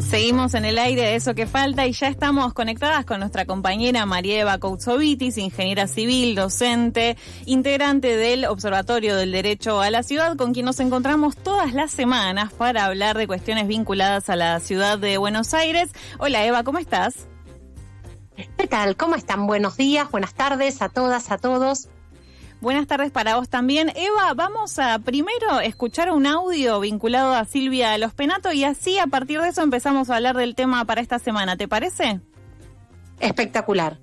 Seguimos en el aire de Eso que Falta y ya estamos conectadas con nuestra compañera María Eva Koutsovitis, ingeniera civil, docente, integrante del Observatorio del Derecho a la Ciudad, con quien nos encontramos todas las semanas para hablar de cuestiones vinculadas a la ciudad de Buenos Aires. Hola Eva, ¿cómo estás? ¿Qué tal? ¿Cómo están? Buenos días, buenas tardes a todas, a todos. Buenas tardes para vos también. Eva, vamos a primero escuchar un audio vinculado a Silvia Los Penato y así a partir de eso empezamos a hablar del tema para esta semana. ¿Te parece? Espectacular.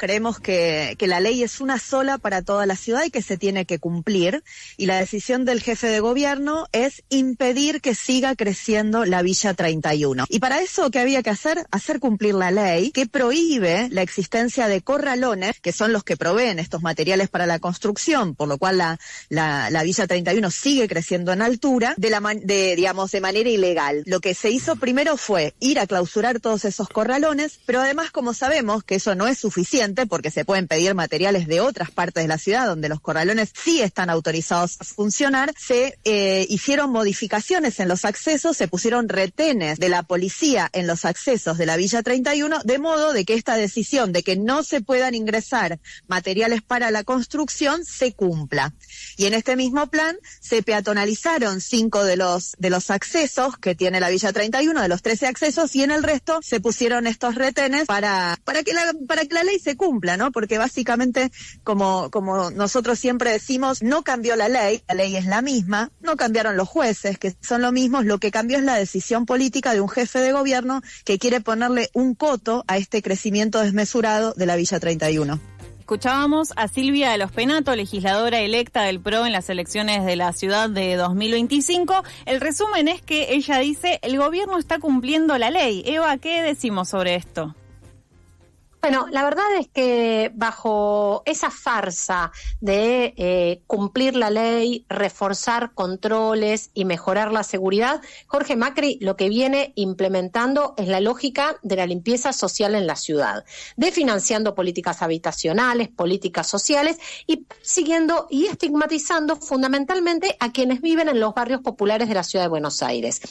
Creemos que la ley es una sola para toda la ciudad y que se tiene que cumplir. Y la decisión del jefe de gobierno es impedir que siga creciendo la Villa 31. Y para eso, ¿qué había que hacer? Hacer cumplir la ley que prohíbe la existencia de corralones, que son los que proveen estos materiales para la construcción, por lo cual la Villa 31 sigue creciendo en altura, de manera ilegal. Lo que se hizo primero fue ir a clausurar todos esos corralones, pero además, como sabemos que eso no es suficiente, porque se pueden pedir materiales de otras partes de la ciudad donde los corralones sí están autorizados a funcionar, se hicieron modificaciones en los accesos, se pusieron retenes de la policía en los accesos de la Villa 31, de modo de que esta decisión de que no se puedan ingresar materiales para la construcción se cumpla. Y en este mismo plan se peatonalizaron 5 de los accesos que tiene la Villa 31, de los 13 accesos, y en el resto se pusieron estos retenes para que la ley se cumpla, ¿no? Porque básicamente, como nosotros siempre decimos, no cambió la ley es la misma, no cambiaron los jueces, que son lo mismo, lo que cambió es la decisión política de un jefe de gobierno que quiere ponerle un coto a este crecimiento desmesurado de la Villa 31. Escuchábamos a Silvia Los Penato, legisladora electa del PRO en las elecciones de la ciudad de 2025. El resumen es que ella dice, el gobierno está cumpliendo la ley. Eva, ¿qué decimos sobre esto? Bueno, la verdad es que bajo esa farsa de cumplir la ley, reforzar controles y mejorar la seguridad, Jorge Macri lo que viene implementando es la lógica de la limpieza social en la ciudad, de financiando políticas habitacionales, políticas sociales y persiguiendo y estigmatizando fundamentalmente a quienes viven en los barrios populares de la ciudad de Buenos Aires.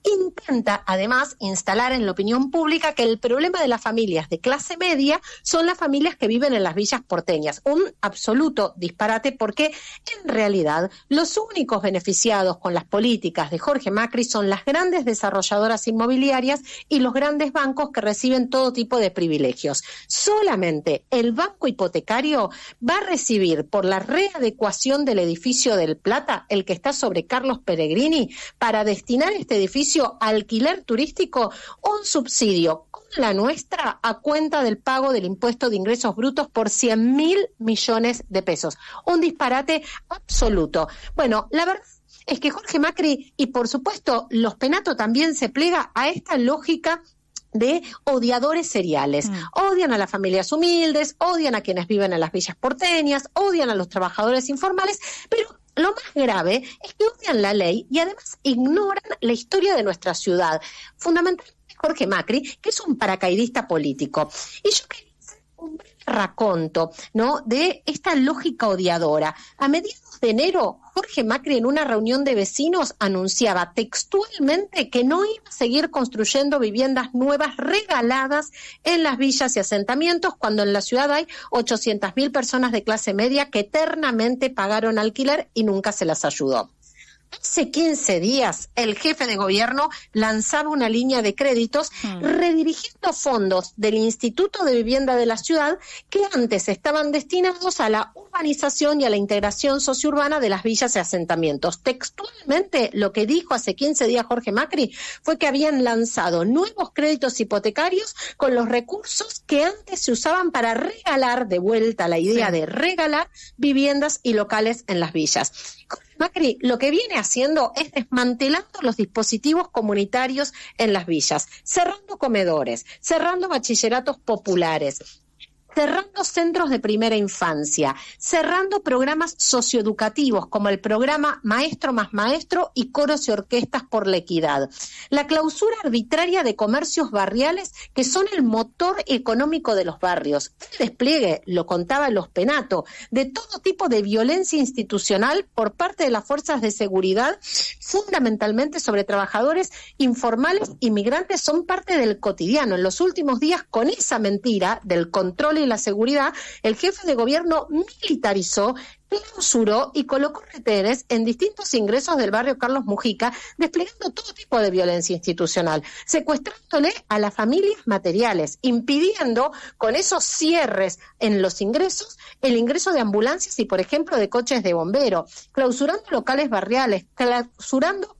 Intenta, además, instalar en la opinión pública que el problema de las familias de clase media son las familias que viven en las villas porteñas. Un absoluto disparate porque, en realidad, los únicos beneficiados con las políticas de Jorge Macri son las grandes desarrolladoras inmobiliarias y los grandes bancos que reciben todo tipo de privilegios. Solamente el banco hipotecario va a recibir por la readecuación del edificio del Plata, el que está sobre Carlos Peregrini, para destinar este edificio a alquiler turístico, un subsidio con la nuestra a cuenta del pago del impuesto de ingresos brutos por 100.000 millones de pesos. Un disparate absoluto. Bueno, la verdad es que Jorge Macri y por supuesto Los Penato también se plega a esta lógica de odiadores seriales. Odian a las familias humildes, odian a quienes viven en las villas porteñas, odian a los trabajadores informales, pero lo más grave es que odian la ley y además ignoran la historia de nuestra ciudad. Fundamentalmente Jorge Macri, que es un paracaidista político. Y yo quería hacer un breve raconto, ¿no?, de esta lógica odiadora. A mediados de enero, Jorge Macri en una reunión de vecinos anunciaba textualmente que no iba a seguir construyendo viviendas nuevas regaladas en las villas y asentamientos cuando en la ciudad hay 800.000 personas de clase media que eternamente pagaron alquiler y nunca se las ayudó. Hace 15 días el jefe de gobierno lanzaba una línea de créditos redirigiendo fondos del Instituto de Vivienda de la ciudad que antes estaban destinados a la urbanización y a la integración sociourbana de las villas y asentamientos. Textualmente lo que dijo hace 15 días Jorge Macri fue que habían lanzado nuevos créditos hipotecarios con los recursos que antes se usaban para regalar, de vuelta la idea de regalar viviendas y locales en las villas. Macri lo que viene haciendo es desmantelando los dispositivos comunitarios en las villas, cerrando comedores, cerrando bachilleratos populares, cerrando centros de primera infancia, cerrando programas socioeducativos como el programa Maestro más Maestro y Coros y Orquestas por la Equidad. La clausura arbitraria de comercios barriales que son el motor económico de los barrios. El despliegue, lo contaba Los Penato, de todo tipo de violencia institucional por parte de las fuerzas de seguridad, fundamentalmente sobre trabajadores informales y migrantes, son parte del cotidiano. En los últimos días, con esa mentira del control y la seguridad, el jefe de gobierno militarizó, clausuró y colocó retenes en distintos ingresos del barrio Carlos Mujica, desplegando todo tipo de violencia institucional, secuestrándole a las familias materiales, impidiendo con esos cierres en los ingresos el ingreso de ambulancias y, por ejemplo, de coches de bombero, clausurando locales barriales, clausurando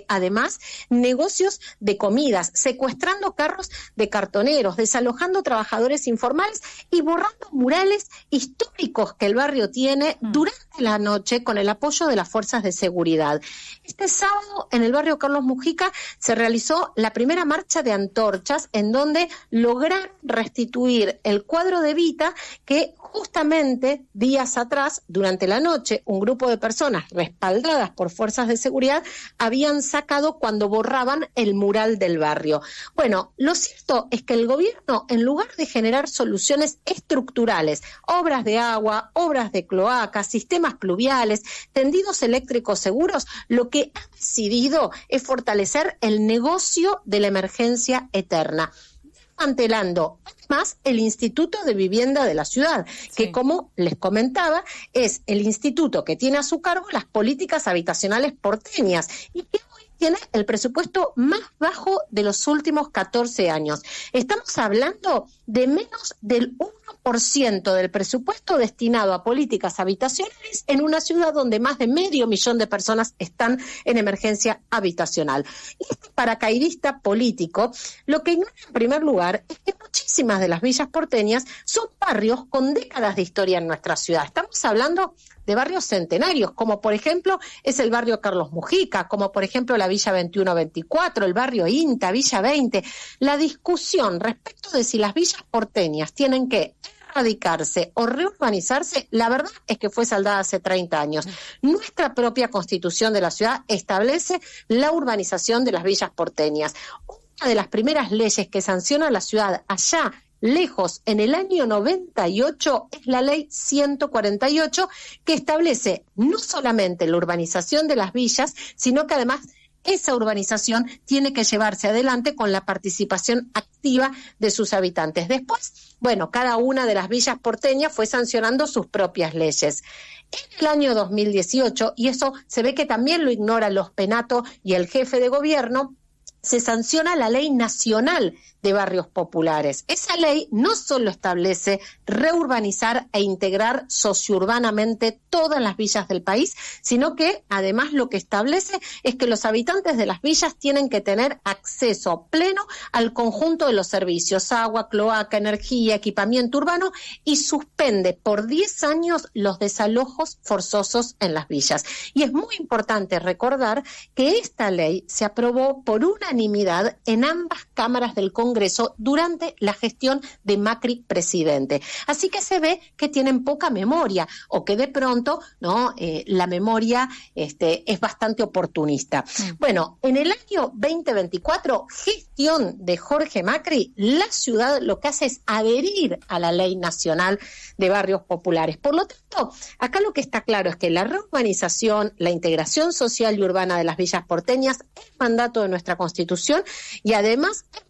además, negocios de comidas, secuestrando carros de cartoneros, desalojando trabajadores informales y borrando murales históricos que el barrio tiene durante la noche con el apoyo de las fuerzas de seguridad. Este sábado, en el barrio Carlos Mujica, se realizó la primera marcha de antorchas en donde lograron restituir el cuadro de Evita que justamente días atrás, durante la noche, un grupo de personas respaldadas por fuerzas de seguridad habían sacado cuando borraban el mural del barrio. Bueno, lo cierto es que el gobierno, en lugar de generar soluciones estructurales, obras de agua, obras de cloacas, sistemas pluviales, tendidos eléctricos seguros, lo que ha decidido es fortalecer el negocio de la emergencia eterna, desmantelando además el Instituto de Vivienda de la ciudad, que como les comentaba, es el instituto que tiene a su cargo las políticas habitacionales porteñas y que hoy tiene el presupuesto más bajo de los últimos 14 años. Estamos hablando de menos del 1% del presupuesto destinado a políticas habitacionales en una ciudad donde más de 500.000 de personas están en emergencia habitacional. Y este paracaidista político lo que ignora en primer lugar es que muchísimas de las villas porteñas son barrios con décadas de historia en nuestra ciudad. Estamos hablando de barrios centenarios, como por ejemplo es el barrio Carlos Mujica, como por ejemplo la Villa 21-24, el barrio INTA, Villa 20. La discusión respecto de si las villas porteñas tienen que erradicarse o reurbanizarse, la verdad es que fue saldada hace 30 años. Nuestra propia Constitución de la ciudad establece la urbanización de las villas porteñas. Una de las primeras leyes que sanciona la ciudad allá lejos, en el año 98, es la ley 148, que establece no solamente la urbanización de las villas, sino que además esa urbanización tiene que llevarse adelante con la participación activa de sus habitantes. Después, bueno, cada una de las villas porteñas fue sancionando sus propias leyes. En el año 2018, y eso se ve que también lo ignora Los Penato y el jefe de gobierno, se sanciona la Ley Nacional de Barrios Populares. Esa ley no solo establece reurbanizar e integrar sociourbanamente todas las villas del país, sino que además lo que establece es que los habitantes de las villas tienen que tener acceso pleno al conjunto de los servicios, agua, cloaca, energía, equipamiento urbano, y suspende por 10 años los desalojos forzosos en las villas. Y es muy importante recordar que esta ley se aprobó por unanimidad en ambas cámaras del Congreso durante la gestión de Macri presidente. Así que se ve que tienen poca memoria o que de pronto la memoria es bastante oportunista. Bueno, en el año 2024, gestión de Jorge Macri, la ciudad lo que hace es adherir a la Ley Nacional de Barrios Populares. Por lo tanto, acá lo que está claro es que la reurbanización, la integración social y urbana de las villas porteñas es mandato de nuestra Constitución y además es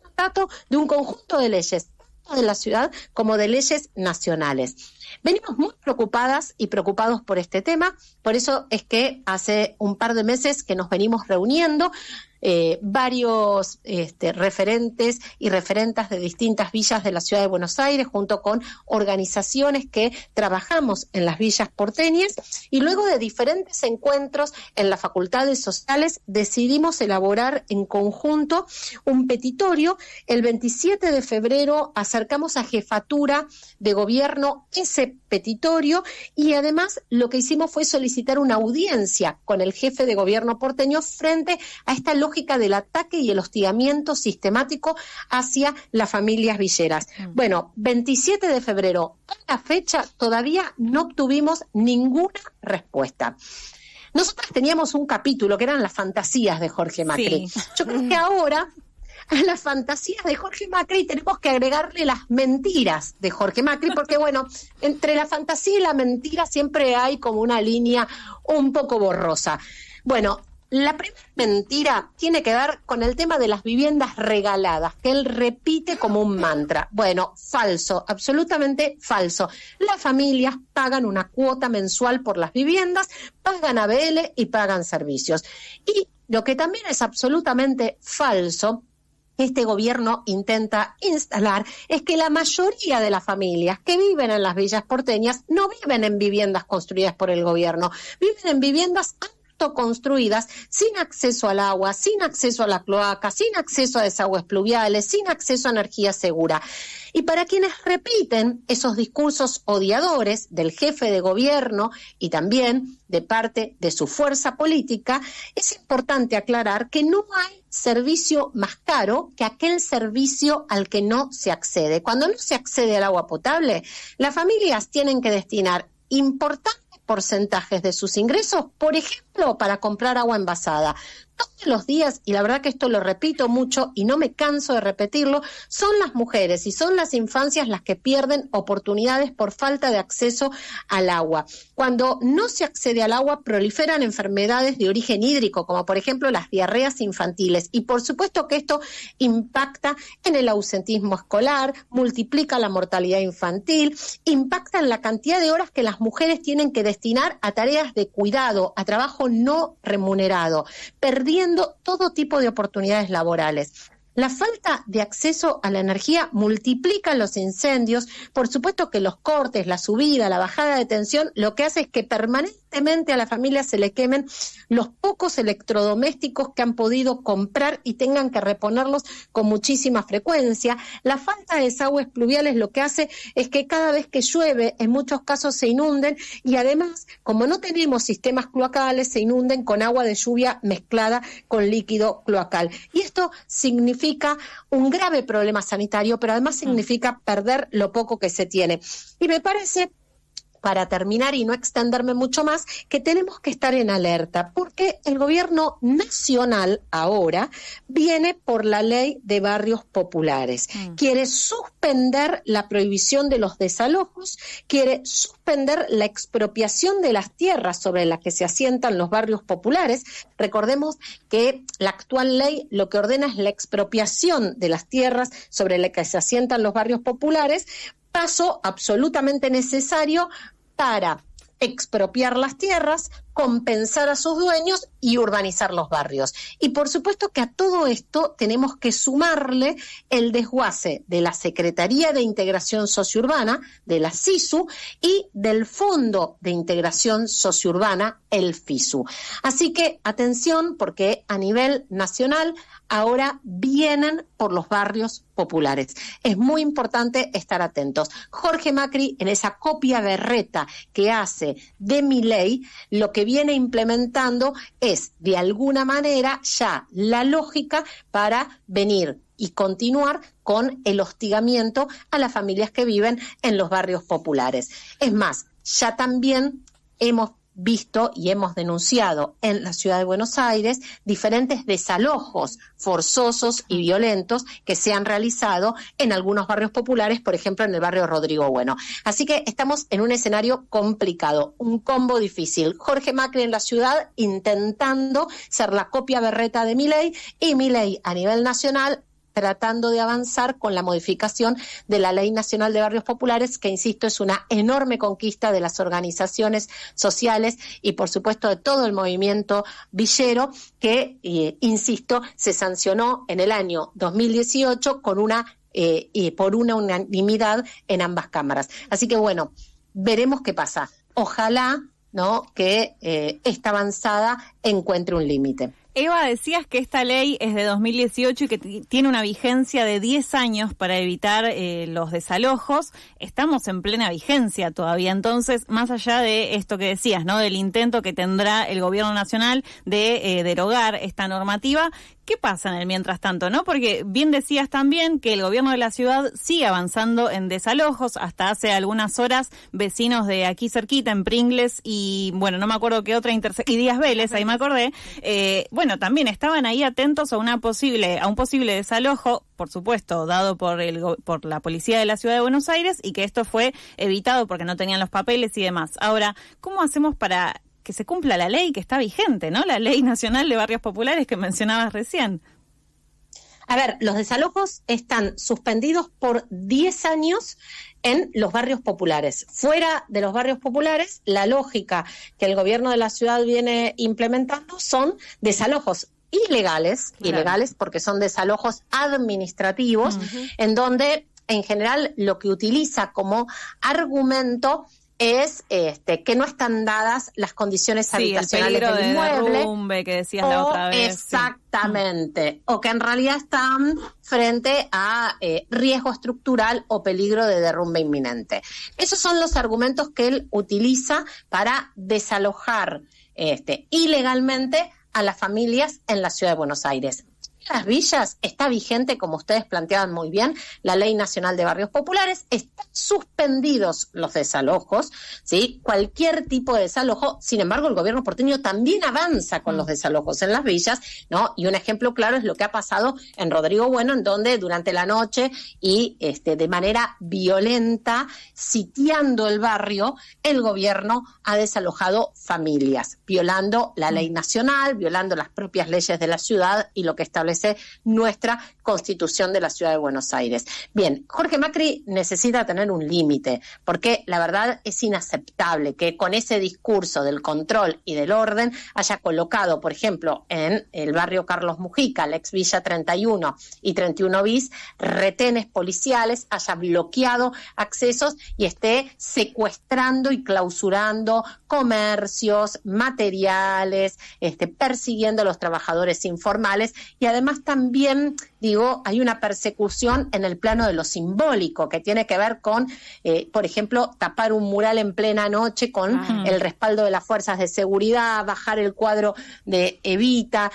de un conjunto de leyes, tanto de la ciudad como de leyes nacionales. Venimos muy preocupadas y preocupados por este tema, por eso es que hace un par de meses que nos venimos reuniendo varios referentes y referentas de distintas villas de la ciudad de Buenos Aires, junto con organizaciones que trabajamos en las villas porteñas, y luego de diferentes encuentros en las facultades sociales decidimos elaborar en conjunto un petitorio. El 27 de febrero acercamos a Jefatura de Gobierno ese petitorio y además lo que hicimos fue solicitar una audiencia con el jefe de gobierno porteño frente a esta lógica lógica del ataque y el hostigamiento sistemático hacia las familias villeras. Bueno, 27 de febrero, a la fecha todavía no obtuvimos ninguna respuesta. Nosotros teníamos un capítulo que eran las fantasías de Jorge Macri. Sí. Yo creo que ahora a las fantasías de Jorge Macri tenemos que agregarle las mentiras de Jorge Macri, porque bueno, entre la fantasía y la mentira siempre hay como una línea un poco borrosa. Bueno, la primera mentira tiene que ver con el tema de las viviendas regaladas, que él repite como un mantra. Bueno, falso, absolutamente falso. Las familias pagan una cuota mensual por las viviendas, pagan ABL y pagan servicios. Y lo que también es absolutamente falso, este gobierno intenta instalar, es que la mayoría de las familias que viven en las villas porteñas no viven en viviendas construidas por el gobierno, viven en viviendas construidas sin acceso al agua, sin acceso a la cloaca, sin acceso a desagües pluviales, sin acceso a energía segura. Y para quienes repiten esos discursos odiadores del jefe de gobierno y también de parte de su fuerza política, es importante aclarar que no hay servicio más caro que aquel servicio al que no se accede. Cuando no se accede al agua potable, las familias tienen que destinar importantes porcentajes de sus ingresos, por ejemplo, para comprar agua envasada. Todos los días, y la verdad que esto lo repito mucho y no me canso de repetirlo, son las mujeres y son las infancias las que pierden oportunidades por falta de acceso al agua. Cuando no se accede al agua, proliferan enfermedades de origen hídrico, como por ejemplo las diarreas infantiles. Y por supuesto que esto impacta en el ausentismo escolar, multiplica la mortalidad infantil, impacta en la cantidad de horas que las mujeres tienen que destinar a tareas de cuidado, a trabajo no remunerado, perdiendo todo tipo de oportunidades laborales. La falta de acceso a la energía multiplica los incendios. Por supuesto que los cortes, la subida, la bajada de tensión, lo que hace es que permanentemente a la familia se le quemen los pocos electrodomésticos que han podido comprar y tengan que reponerlos con muchísima frecuencia. La falta de desagües pluviales lo que hace es que cada vez que llueve, en muchos casos se inunden y además, como no tenemos sistemas cloacales, se inunden con agua de lluvia mezclada con líquido cloacal. Y esto significa un grave problema sanitario, pero además significa perder lo poco que se tiene. Y me parece, para terminar y no extenderme mucho más, que tenemos que estar en alerta, porque el gobierno nacional ahora viene por la ley de barrios populares. Quiere suspender la prohibición de los desalojos, quiere suspender la expropiación de las tierras sobre las que se asientan los barrios populares. Recordemos que la actual ley lo que ordena es la expropiación de las tierras sobre las que se asientan los barrios populares, paso absolutamente necesario para expropiar las tierras, compensar a sus dueños y urbanizar los barrios. Y por supuesto que a todo esto tenemos que sumarle el desguace de la Secretaría de Integración Sociourbana, de la SISU, y del Fondo de Integración Sociourbana, el FISU. Así que atención, porque a nivel nacional ahora vienen por los barrios populares. Es muy importante estar atentos. Jorge Macri, en esa copia berreta que hace de Milei, lo que viene implementando es, de alguna manera, ya la lógica para venir y continuar con el hostigamiento a las familias que viven en los barrios populares. Es más, ya también hemos visto y hemos denunciado en la ciudad de Buenos Aires diferentes desalojos forzosos y violentos que se han realizado en algunos barrios populares, por ejemplo en el barrio Rodrigo Bueno. Así que estamos en un escenario complicado, un combo difícil. Jorge Macri en la ciudad intentando ser la copia berreta de Milei y Milei a nivel nacional tratando de avanzar con la modificación de la Ley Nacional de Barrios Populares, que, insisto, es una enorme conquista de las organizaciones sociales y, por supuesto, de todo el movimiento villero, que, insisto, se sancionó en el año 2018 con por una unanimidad en ambas cámaras. Así que, bueno, veremos qué pasa. Ojalá, ¿no?, que esta avanzada encuentre un límite. Eva, decías que esta ley es de 2018 y que tiene una vigencia de 10 años para evitar los desalojos. Estamos en plena vigencia todavía, entonces, más allá de esto que decías, ¿no? Del intento que tendrá el gobierno nacional de derogar esta normativa, ¿qué pasa en el mientras tanto, no? Porque bien decías también que el gobierno de la ciudad sigue avanzando en desalojos. Hasta hace algunas horas, vecinos de aquí cerquita, en Pringles y, bueno, no me acuerdo qué otra y Díaz Vélez, ahí me acordé, bueno, también estaban ahí atentos a un posible desalojo, por supuesto, dado por la policía de la Ciudad de Buenos Aires, y que esto fue evitado porque no tenían los papeles y demás. Ahora, ¿cómo hacemos para que se cumpla la ley que está vigente, ¿no? La Ley Nacional de Barrios Populares que mencionabas recién? A ver, los desalojos están suspendidos por 10 años en los barrios populares. Fuera de los barrios populares, la lógica que el gobierno de la ciudad viene implementando son desalojos ilegales, claro. Ilegales porque son desalojos administrativos, en donde en general lo que utiliza como argumento es que no están dadas las condiciones habitacionales del inmueble. Derrumbe que decías la otra vez. Exactamente. Sí. O que en realidad están frente a riesgo estructural o peligro de derrumbe inminente. Esos son los argumentos que él utiliza para desalojar ilegalmente a las familias en la Ciudad de Buenos Aires. En las villas está vigente, como ustedes planteaban muy bien, la Ley Nacional de Barrios Populares. Están suspendidos los desalojos, ¿sí? Cualquier tipo de desalojo. Sin embargo, el gobierno porteño también avanza con los desalojos en las villas, ¿no? Y un ejemplo claro es lo que ha pasado en Rodrigo Bueno, en donde durante la noche y de manera violenta, sitiando el barrio, el gobierno ha desalojado familias, violando la ley nacional, violando las propias leyes de la ciudad y lo que establece nuestra Constitución de la Ciudad de Buenos Aires. Bien, Jorge Macri necesita tener un límite, porque la verdad es inaceptable que con ese discurso del control y del orden haya colocado, por ejemplo, en el barrio Carlos Mujica, la ex Villa 31 y 31 bis, retenes policiales, haya bloqueado accesos y esté secuestrando y clausurando comercios, materiales, persiguiendo a los trabajadores informales, y además también, hay una persecución en el plano de lo simbólico, que tiene que ver con, por ejemplo, tapar un mural en plena noche con el respaldo de las fuerzas de seguridad, bajar el cuadro de Evita,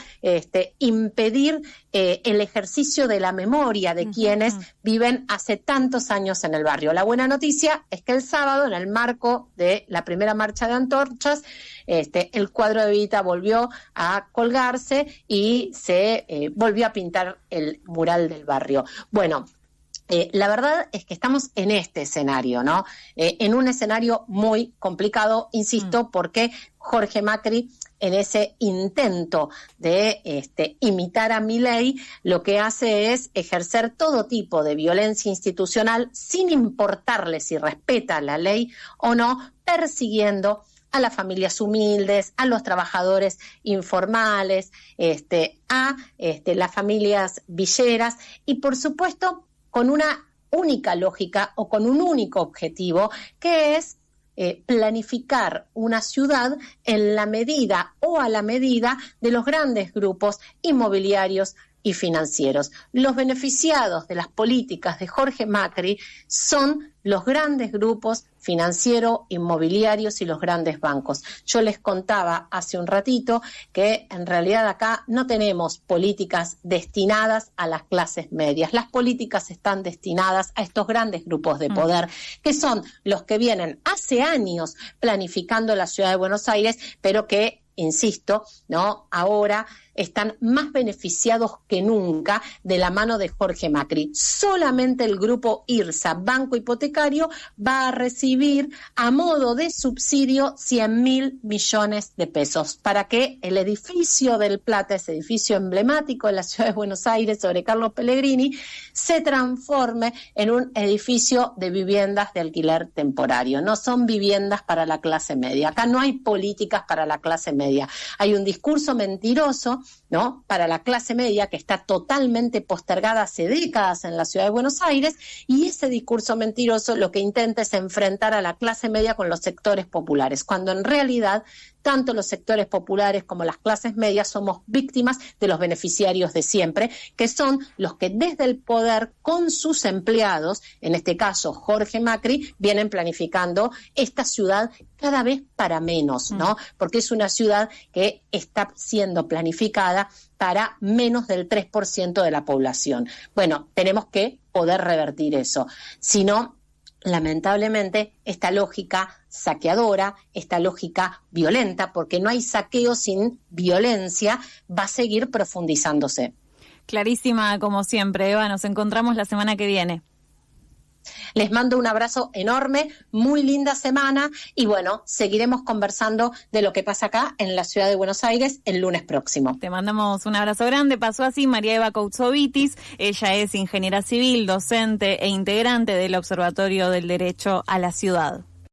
impedir el ejercicio de la memoria de quienes viven hace tantos años en el barrio. La buena noticia es que el sábado, en el marco de la primera marcha de antorchas, el cuadro de Evita volvió a colgarse y se volvió a pintar el mural del barrio. Bueno, la verdad es que estamos en este escenario, ¿no? En un escenario muy complicado, insisto, porque Jorge Macri, en ese intento de imitar a Milei, lo que hace es ejercer todo tipo de violencia institucional sin importarle si respeta la ley o no, persiguiendo a las familias humildes, a los trabajadores informales, a las familias villeras, y por supuesto con una única lógica o con un único objetivo, que es planificar una ciudad en la medida o a la medida de los grandes grupos inmobiliarios y financieros. Los beneficiados de las políticas de Jorge Macri son los grandes grupos financieros, inmobiliarios y los grandes bancos. Yo les contaba hace un ratito que en realidad acá no tenemos políticas destinadas a las clases medias. Las políticas están destinadas a estos grandes grupos de poder, que son los que vienen hace años planificando la Ciudad de Buenos Aires, pero que, insisto, ¿no?, ahora están más beneficiados que nunca de la mano de Jorge Macri. Solamente el grupo IRSA, Banco Hipotecario, va a recibir a modo de subsidio 100.000 millones de pesos para que el edificio del Plata, ese edificio emblemático de la Ciudad de Buenos Aires sobre Carlos Pellegrini, se transforme en un edificio de viviendas de alquiler temporario. No son viviendas para la clase media. Acá no hay políticas para la clase media. Hay un discurso mentiroso, ¿no?, para la clase media, que está totalmente postergada hace décadas en la Ciudad de Buenos Aires, y ese discurso mentiroso lo que intenta es enfrentar a la clase media con los sectores populares, cuando en realidad tanto los sectores populares como las clases medias somos víctimas de los beneficiarios de siempre, que son los que desde el poder con sus empleados, en este caso Jorge Macri, vienen planificando esta ciudad cada vez para menos, ¿no? Porque es una ciudad que está siendo planificada para menos del 3% de la población. Bueno, tenemos que poder revertir eso. Si no, lamentablemente, esta lógica saqueadora, esta lógica violenta, porque no hay saqueo sin violencia, va a seguir profundizándose. Clarísima, como siempre, Eva. Nos encontramos la semana que viene. Les mando un abrazo enorme, muy linda semana y bueno, seguiremos conversando de lo que pasa acá en la ciudad de Buenos Aires el lunes próximo. Te mandamos un abrazo grande. Pasó así María Eva Coutsovitis. Ella es ingeniera civil, docente e integrante del Observatorio del Derecho a la Ciudad.